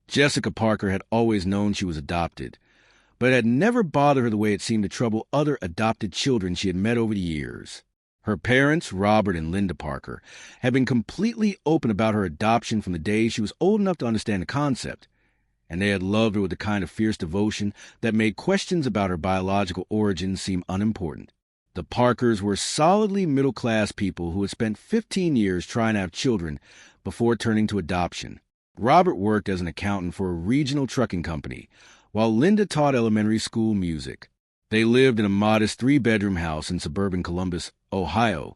Jessica Parker had always known she was adopted, but it had never bothered her the way it seemed to trouble other adopted children she had met over the years. Her parents, Robert and Linda Parker, had been completely open about her adoption from the day she was old enough to understand the concept, and they had loved her with the kind of fierce devotion that made questions about her biological origins seem unimportant. The Parkers were solidly middle-class people who had spent 15 years trying to have children before turning to adoption. Robert worked as an accountant for a regional trucking company, while Linda taught elementary school music. They lived in a modest 3-bedroom house in suburban Columbus, Ohio,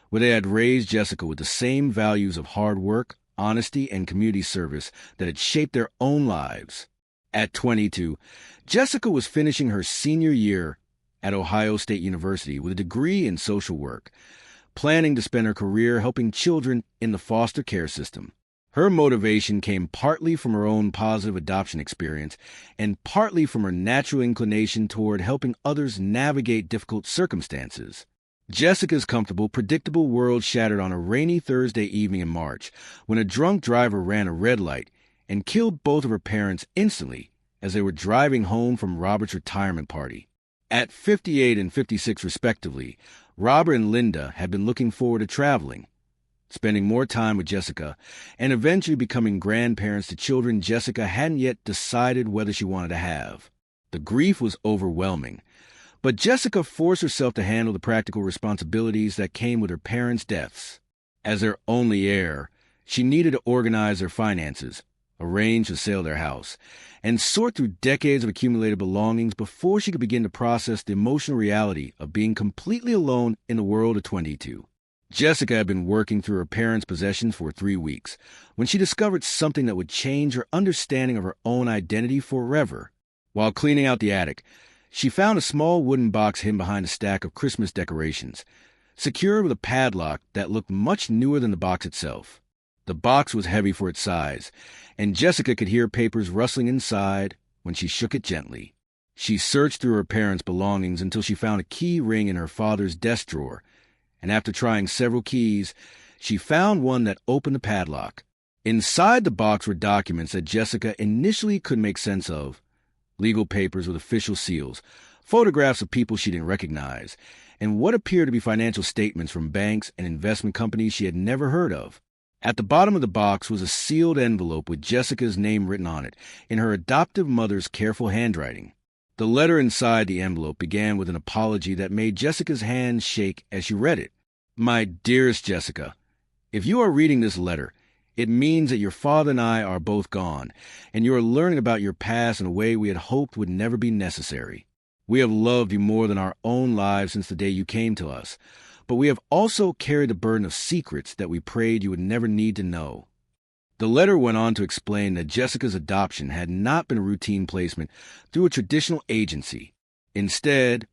where they had raised Jessica with the same values of hard work, honesty, and community service that had shaped their own lives. At 22, Jessica was finishing her senior year at Ohio State University with a degree in social work, planning to spend her career helping children in the foster care system. Her motivation came partly from her own positive adoption experience and partly from her natural inclination toward helping others navigate difficult circumstances. Jessica's comfortable, predictable world shattered on a rainy Thursday evening in March when a drunk driver ran a red light and killed both of her parents instantly as they were driving home from Robert's retirement party. At 58 and 56 respectively, Robert and Linda had been looking forward to traveling, spending more time with Jessica, and eventually becoming grandparents to children Jessica hadn't yet decided whether she wanted to have. The grief was overwhelming, but Jessica forced herself to handle the practical responsibilities that came with her parents' deaths. As their only heir, she needed to organize their finances, arrange to sell their house, and sort through decades of accumulated belongings before she could begin to process the emotional reality of being completely alone in the world of 22. Jessica had been working through her parents' possessions for 3 weeks when she discovered something that would change her understanding of her own identity forever. While cleaning out the attic, she found a small wooden box hidden behind a stack of Christmas decorations, secured with a padlock that looked much newer than the box itself. The box was heavy for its size, and Jessica could hear papers rustling inside when she shook it gently. She searched through her parents' belongings until she found a key ring in her father's desk drawer, and after trying several keys, she found one that opened the padlock. Inside the box were documents that Jessica initially couldn't make sense of: legal papers with official seals, photographs of people she didn't recognize, and what appeared to be financial statements from banks and investment companies she had never heard of. At the bottom of the box was a sealed envelope with Jessica's name written on it, in her adoptive mother's careful handwriting. The letter inside the envelope began with an apology that made Jessica's hands shake as she read it. "My dearest Jessica, if you are reading this letter, it means that your father and I are both gone, and you are learning about your past in a way we had hoped would never be necessary. We have loved you more than our own lives since the day you came to us, but we have also carried the burden of secrets that we prayed you would never need to know." The letter went on to explain that Jessica's adoption had not been a routine placement through a traditional agency. Instead,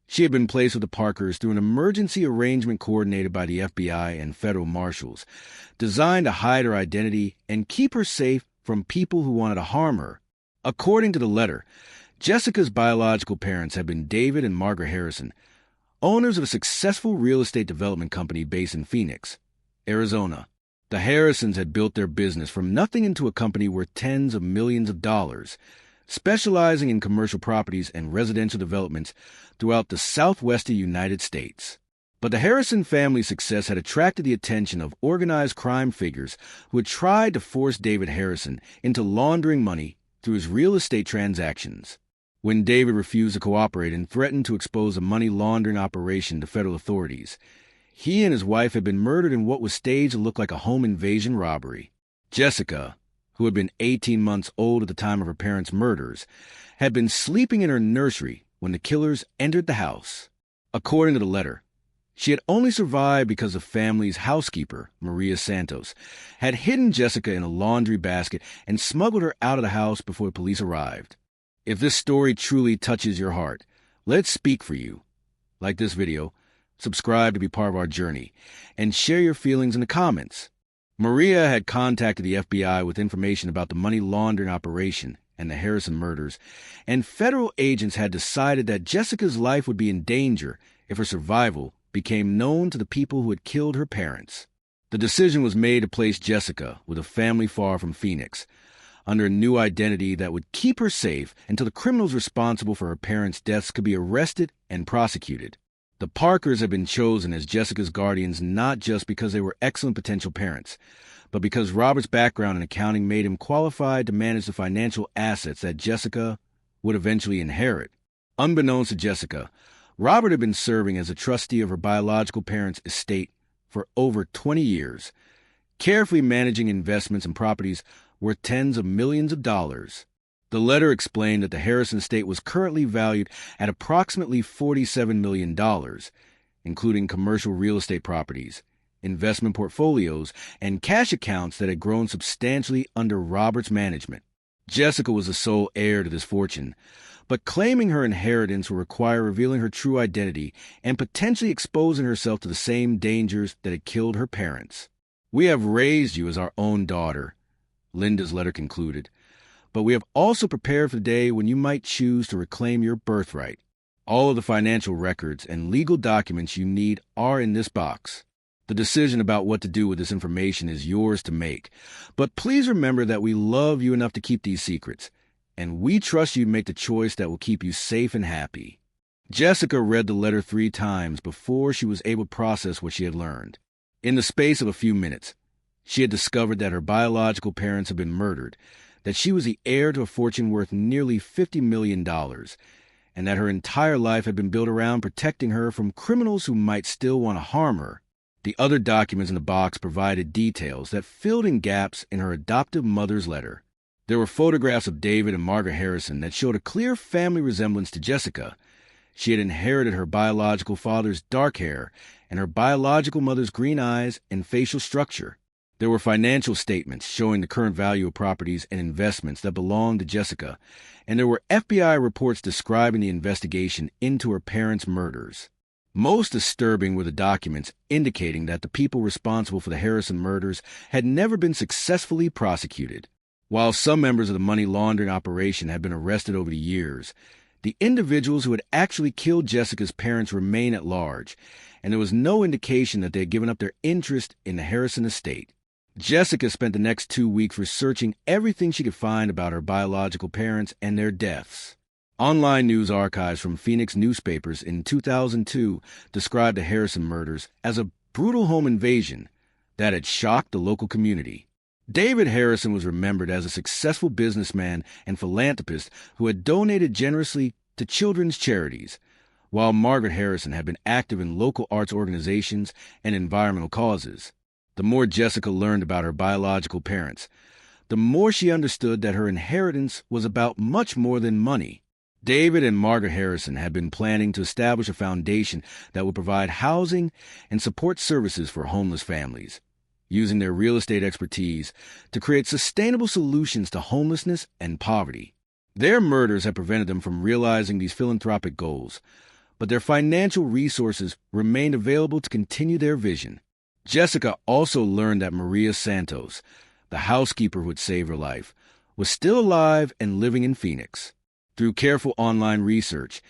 she had been placed with the Parkers through an emergency arrangement coordinated by the FBI and federal marshals, designed to hide her identity and keep her safe from people who wanted to harm her. According to the letter, Jessica's biological parents had been David and Margaret Harrison, owners of a successful real estate development company based in Phoenix, Arizona. The Harrisons had built their business from nothing into a company worth tens of millions of dollars, specializing in commercial properties and residential developments throughout the southwestern United States. But the Harrison family's success had attracted the attention of organized crime figures who had tried to force David Harrison into laundering money through his real estate transactions. When David refused to cooperate and threatened to expose a money laundering operation to federal authorities, he and his wife had been murdered in what was staged to look like a home invasion robbery. Jessica, who had been 18 months old at the time of her parents' murders, had been sleeping in her nursery when the killers entered the house. According to the letter, she had only survived because the family's housekeeper, Maria Santos, had hidden Jessica in a laundry basket and smuggled her out of the house before the police arrived. If this story truly touches your heart, let it speak for you. Like this video, subscribe to be part of our journey, and share your feelings in the comments. Maria had contacted the FBI with information about the money laundering operation and the Harrison murders, and federal agents had decided that Jessica's life would be in danger if her survival became known to the people who had killed her parents. The decision was made to place Jessica with a family far from Phoenix, under a new identity that would keep her safe until the criminals responsible for her parents' deaths could be arrested and prosecuted. The Parkers had been chosen as Jessica's guardians not just because they were excellent potential parents, but because Robert's background in accounting made him qualified to manage the financial assets that Jessica would eventually inherit. Unbeknownst to Jessica, Robert had been serving as a trustee of her biological parents' estate for over 20 years, carefully managing investments and properties worth tens of millions of dollars. The letter explained that the Harrison estate was currently valued at approximately $47 million, including commercial real estate properties, investment portfolios, and cash accounts that had grown substantially under Robert's management. Jessica was the sole heir to this fortune, but claiming her inheritance would require revealing her true identity and potentially exposing herself to the same dangers that had killed her parents. "We have raised you as our own daughter," Linda's letter concluded, "but we have also prepared for the day when you might choose to reclaim your birthright. All of the financial records and legal documents you need are in this box. The decision about what to do with this information is yours to make, but please remember that we love you enough to keep these secrets, and we trust you to make the choice that will keep you safe and happy." Jessica read the letter 3 times before she was able to process what she had learned. In the space of a few minutes, she had discovered that her biological parents had been murdered, that she was the heir to a fortune worth nearly $50 million, and that her entire life had been built around protecting her from criminals who might still want to harm her. The other documents in the box provided details that filled in gaps in her adoptive mother's letter. There were photographs of David and Margaret Harrison that showed a clear family resemblance to Jessica. She had inherited her biological father's dark hair and her biological mother's green eyes and facial structure. There were financial statements showing the current value of properties and investments that belonged to Jessica, and there were FBI reports describing the investigation into her parents' murders. Most disturbing were the documents indicating that the people responsible for the Harrison murders had never been successfully prosecuted. While some members of the money laundering operation had been arrested over the years, the individuals who had actually killed Jessica's parents remained at large, and there was no indication that they had given up their interest in the Harrison estate. Jessica spent the next 2 weeks researching everything she could find about her biological parents and their deaths. Online news archives from Phoenix newspapers in 2002 described the Harrison murders as a brutal home invasion that had shocked the local community. David Harrison was remembered as a successful businessman and philanthropist who had donated generously to children's charities, while Margaret Harrison had been active in local arts organizations and environmental causes. The more Jessica learned about her biological parents, the more she understood that her inheritance was about much more than money. David and Margaret Harrison had been planning to establish a foundation that would provide housing and support services for homeless families, using their real estate expertise to create sustainable solutions to homelessness and poverty. Their murders had prevented them from realizing these philanthropic goals, but their financial resources remained available to continue their vision. Jessica also learned that Maria Santos, the housekeeper who had saved her life, was still alive and living in Phoenix. Through careful online research,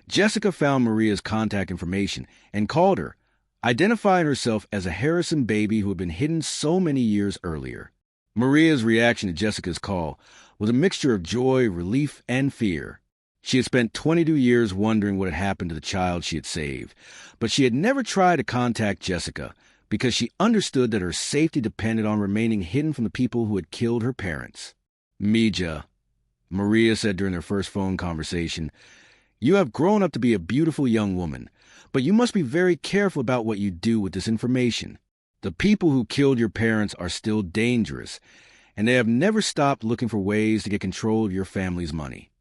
Jessica found Maria's contact information and called her, identifying herself as a Harrison baby who had been hidden so many years earlier. Maria's reaction to Jessica's call was a mixture of joy, relief, and fear. She had spent 22 years wondering what had happened to the child she had saved, but she had never tried to contact Jessica because she understood that her safety depended on remaining hidden from the people who had killed her parents. "Mija," Maria said during their first phone conversation, "you have grown up to be a beautiful young woman, but you must be very careful about what you do with this information. The people who killed your parents are still dangerous, and they have never stopped looking for ways to get control of your family's money."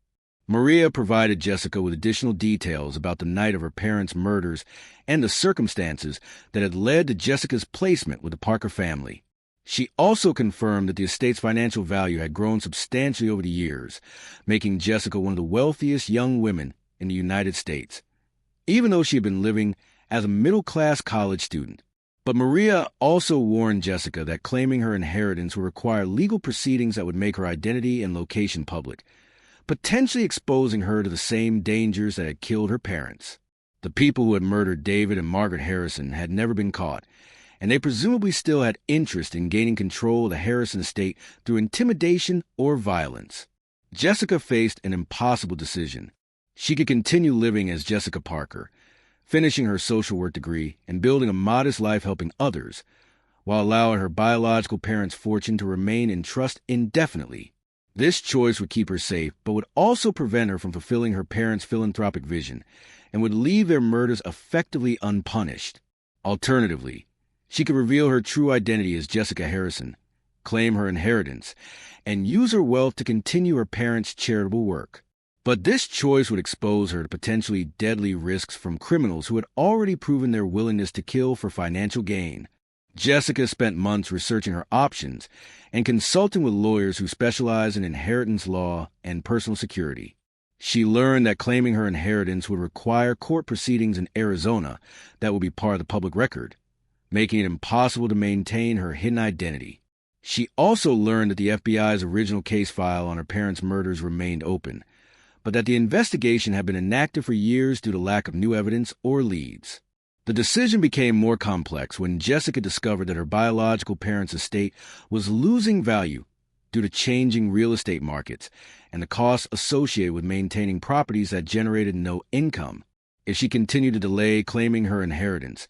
Maria provided Jessica with additional details about the night of her parents' murders and the circumstances that had led to Jessica's placement with the Parker family. She also confirmed that the estate's financial value had grown substantially over the years, making Jessica one of the wealthiest young women in the United States, even though she had been living as a middle-class college student. But Maria also warned Jessica that claiming her inheritance would require legal proceedings that would make her identity and location public, potentially exposing her to the same dangers that had killed her parents. The people who had murdered David and Margaret Harrison had never been caught, and they presumably still had interest in gaining control of the Harrison estate through intimidation or violence. Jessica faced an impossible decision. She could continue living as Jessica Parker, finishing her social work degree and building a modest life helping others, while allowing her biological parents' fortune to remain in trust indefinitely. This choice would keep her safe, but would also prevent her from fulfilling her parents' philanthropic vision, and would leave their murders effectively unpunished. Alternatively, she could reveal her true identity as Jessica Harrison, claim her inheritance, and use her wealth to continue her parents' charitable work. But this choice would expose her to potentially deadly risks from criminals who had already proven their willingness to kill for financial gain. Jessica spent months researching her options and consulting with lawyers who specialize in inheritance law and personal security. She learned that claiming her inheritance would require court proceedings in Arizona that would be part of the public record, making it impossible to maintain her hidden identity. She also learned that the FBI's original case file on her parents' murders remained open, but that the investigation had been inactive for years due to lack of new evidence or leads. The decision became more complex when Jessica discovered that her biological parents' estate was losing value due to changing real estate markets and the costs associated with maintaining properties that generated no income. If she continued to delay claiming her inheritance,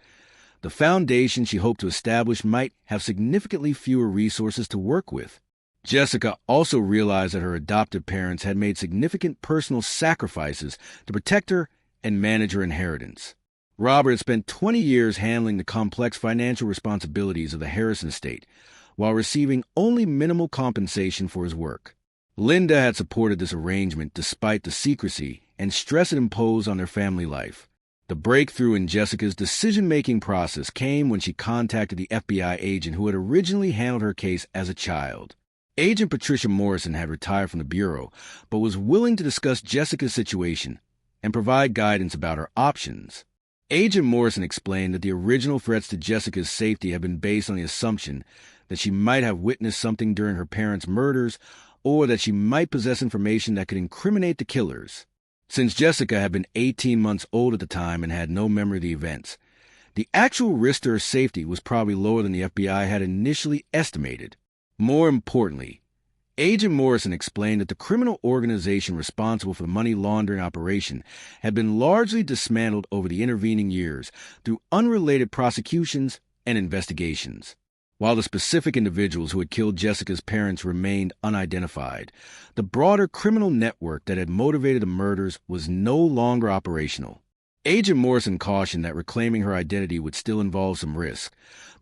the foundation she hoped to establish might have significantly fewer resources to work with. Jessica also realized that her adoptive parents had made significant personal sacrifices to protect her and manage her inheritance. Robert had spent 20 years handling the complex financial responsibilities of the Harrison estate, while receiving only minimal compensation for his work. Linda had supported this arrangement despite the secrecy and stress it imposed on their family life. The breakthrough in Jessica's decision-making process came when she contacted the FBI agent who had originally handled her case as a child. Agent Patricia Morrison had retired from the Bureau, but was willing to discuss Jessica's situation and provide guidance about her options. Agent Morrison explained that the original threats to Jessica's safety had been based on the assumption that she might have witnessed something during her parents' murders or that she might possess information that could incriminate the killers. Since Jessica had been 18 months old at the time and had no memory of the events, the actual risk to her safety was probably lower than the FBI had initially estimated. More importantly, Agent Morrison explained that the criminal organization responsible for the money laundering operation had been largely dismantled over the intervening years through unrelated prosecutions and investigations. While the specific individuals who had killed Jessica's parents remained unidentified, the broader criminal network that had motivated the murders was no longer operational. Agent Morrison cautioned that reclaiming her identity would still involve some risk,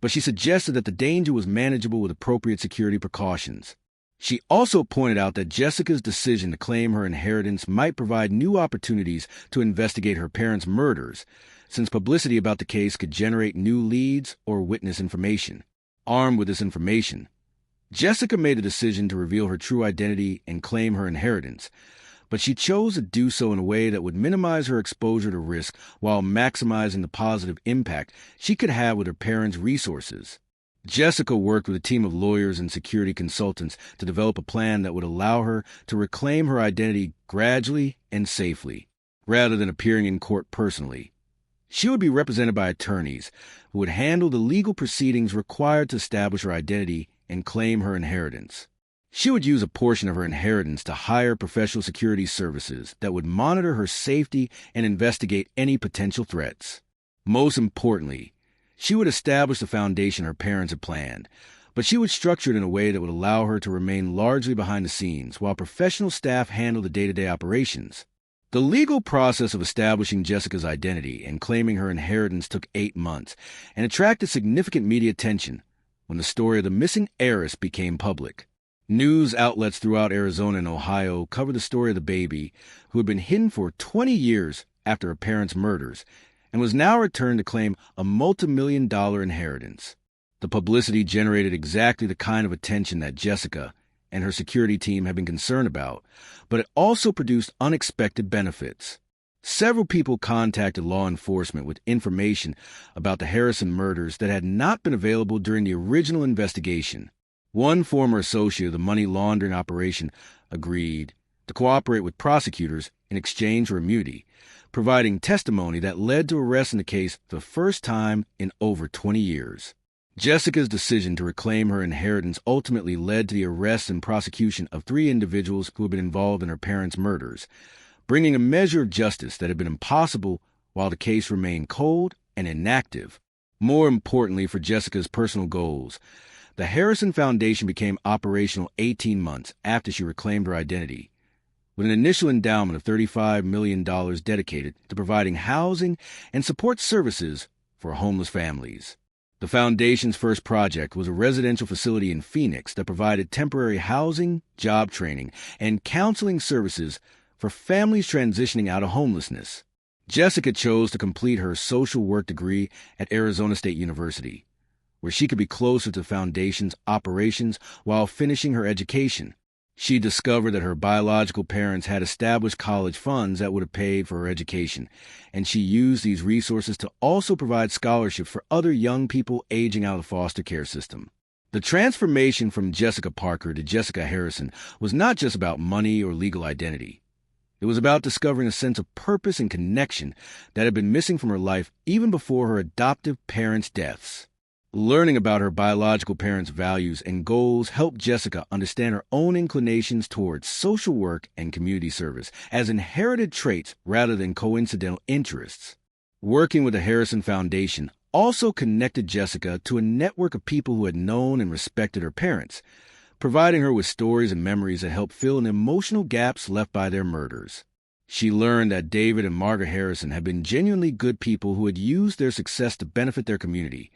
but she suggested that the danger was manageable with appropriate security precautions. She also pointed out that Jessica's decision to claim her inheritance might provide new opportunities to investigate her parents' murders, since publicity about the case could generate new leads or witness information. Armed with this information, Jessica made a decision to reveal her true identity and claim her inheritance, but she chose to do so in a way that would minimize her exposure to risk while maximizing the positive impact she could have with her parents' resources. Jessica worked with a team of lawyers and security consultants to develop a plan that would allow her to reclaim her identity gradually and safely, rather than appearing in court personally. She would be represented by attorneys who would handle the legal proceedings required to establish her identity and claim her inheritance. She would use a portion of her inheritance to hire professional security services that would monitor her safety and investigate any potential threats. Most importantly, she would establish the foundation her parents had planned, but she would structure it in a way that would allow her to remain largely behind the scenes while professional staff handle the day-to-day operations. The legal process of establishing Jessica's identity and claiming her inheritance took 8 months and attracted significant media attention when the story of the missing heiress became public. News outlets throughout Arizona and Ohio covered the story of the baby, who had been hidden for 20 years after her parents' murders, and was now returned to claim a multi-million-dollar inheritance. The publicity generated exactly the kind of attention that Jessica and her security team had been concerned about, but it also produced unexpected benefits. Several people contacted law enforcement with information about the Harrison murders that had not been available during the original investigation. One former associate of the money laundering operation agreed to cooperate with prosecutors in exchange for immunity, providing testimony that led to arrests in the case for the first time in over 20 years. Jessica's decision to reclaim her inheritance ultimately led to the arrest and prosecution of 3 individuals who had been involved in her parents' murders, bringing a measure of justice that had been impossible while the case remained cold and inactive. More importantly for Jessica's personal goals, the Harrison Foundation became operational 18 months after she reclaimed her identity, with an initial endowment of $35 million dedicated to providing housing and support services for homeless families. The Foundation's first project was a residential facility in Phoenix that provided temporary housing, job training, and counseling services for families transitioning out of homelessness. Jessica chose to complete her social work degree at Arizona State University, where she could be closer to the Foundation's operations while finishing her education. She discovered that her biological parents had established college funds that would have paid for her education, and she used these resources to also provide scholarships for other young people aging out of the foster care system. The transformation from Jessica Parker to Jessica Harrison was not just about money or legal identity. It was about discovering a sense of purpose and connection that had been missing from her life even before her adoptive parents' deaths. Learning about her biological parents' values and goals helped Jessica understand her own inclinations towards social work and community service as inherited traits rather than coincidental interests. Working with the Harrison Foundation also connected Jessica to a network of people who had known and respected her parents, providing her with stories and memories that helped fill in emotional gaps left by their murders. She learned that David and Margaret Harrison had been genuinely good people who had used their success to benefit their community,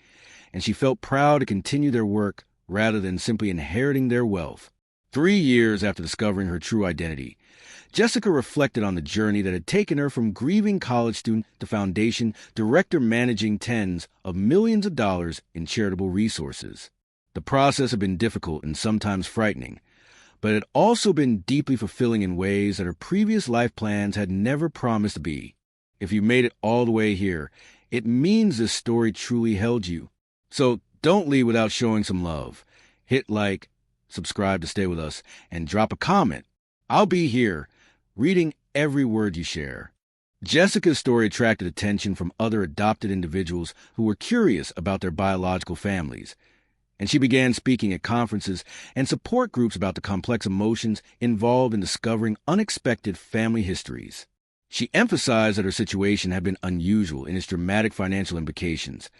and she felt proud to continue their work rather than simply inheriting their wealth. 3 years after discovering her true identity, Jessica reflected on the journey that had taken her from grieving college student to foundation director managing tens of millions of dollars in charitable resources. The process had been difficult and sometimes frightening, but it had also been deeply fulfilling in ways that her previous life plans had never promised to be. If you made it all the way here, it means this story truly held you. So don't leave without showing some love. Hit like, subscribe to stay with us, and drop a comment. I'll be here, reading every word you share. Jessica's story attracted attention from other adopted individuals who were curious about their biological families, and she began speaking at conferences and support groups about the complex emotions involved in discovering unexpected family histories. She emphasized that her situation had been unusual in its dramatic financial implications,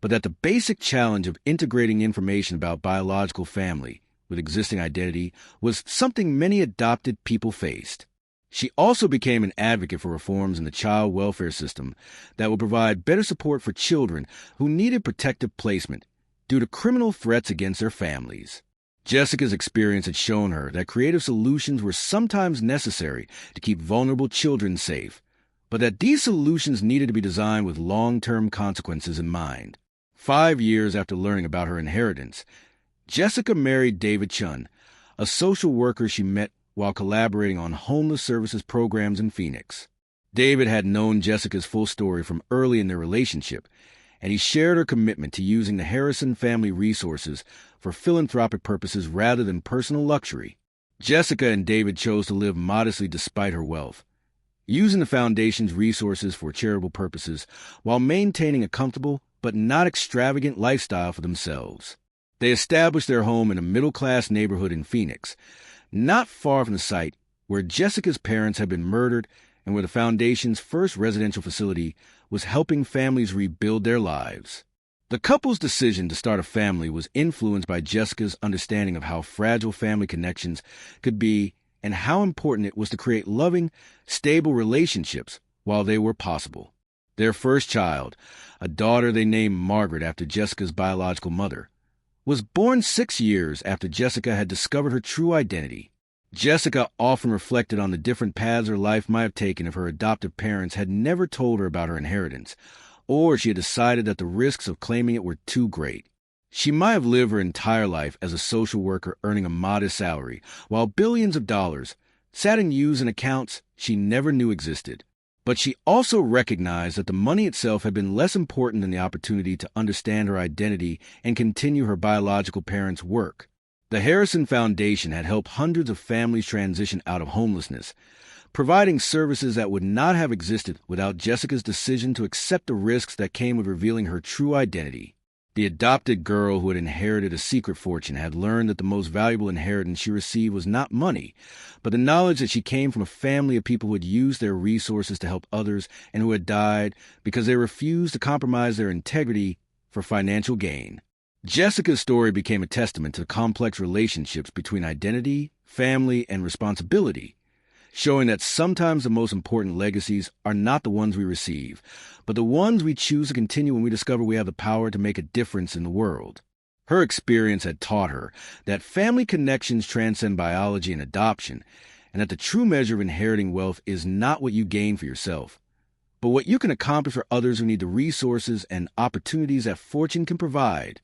but that the basic challenge of integrating information about biological family with existing identity was something many adopted people faced. She also became an advocate for reforms in the child welfare system that would provide better support for children who needed protective placement due to criminal threats against their families. Jessica's experience had shown her that creative solutions were sometimes necessary to keep vulnerable children safe, but that these solutions needed to be designed with long-term consequences in mind. 5 years after learning about her inheritance, Jessica married David Chun, a social worker she met while collaborating on homeless services programs in Phoenix. David had known Jessica's full story from early in their relationship, and he shared her commitment to using the Harrison family resources for philanthropic purposes rather than personal luxury. Jessica and David chose to live modestly despite her wealth, using the Foundation's resources for charitable purposes while maintaining a comfortable but not extravagant lifestyle for themselves. They established their home in a middle-class neighborhood in Phoenix, not far from the site where Jessica's parents had been murdered and where the Foundation's first residential facility was helping families rebuild their lives. The couple's decision to start a family was influenced by Jessica's understanding of how fragile family connections could be and how important it was to create loving, stable relationships while they were possible. Their first child, a daughter they named Margaret after Jessica's biological mother, was born 6 years after Jessica had discovered her true identity. Jessica often reflected on the different paths her life might have taken if her adoptive parents had never told her about her inheritance, or she had decided that the risks of claiming it were too great. She might have lived her entire life as a social worker earning a modest salary, while billions of dollars sat unused in accounts she never knew existed. But she also recognized that the money itself had been less important than the opportunity to understand her identity and continue her biological parents' work. The Harrison Foundation had helped hundreds of families transition out of homelessness, providing services that would not have existed without Jessica's decision to accept the risks that came with revealing her true identity. The adopted girl who had inherited a secret fortune had learned that the most valuable inheritance she received was not money, but the knowledge that she came from a family of people who had used their resources to help others and who had died because they refused to compromise their integrity for financial gain. Jessica's story became a testament to the complex relationships between identity, family, and responsibility, showing that sometimes the most important legacies are not the ones we receive, but the ones we choose to continue when we discover we have the power to make a difference in the world. Her experience had taught her that family connections transcend biology and adoption, and that the true measure of inheriting wealth is not what you gain for yourself, but what you can accomplish for others who need the resources and opportunities that fortune can provide.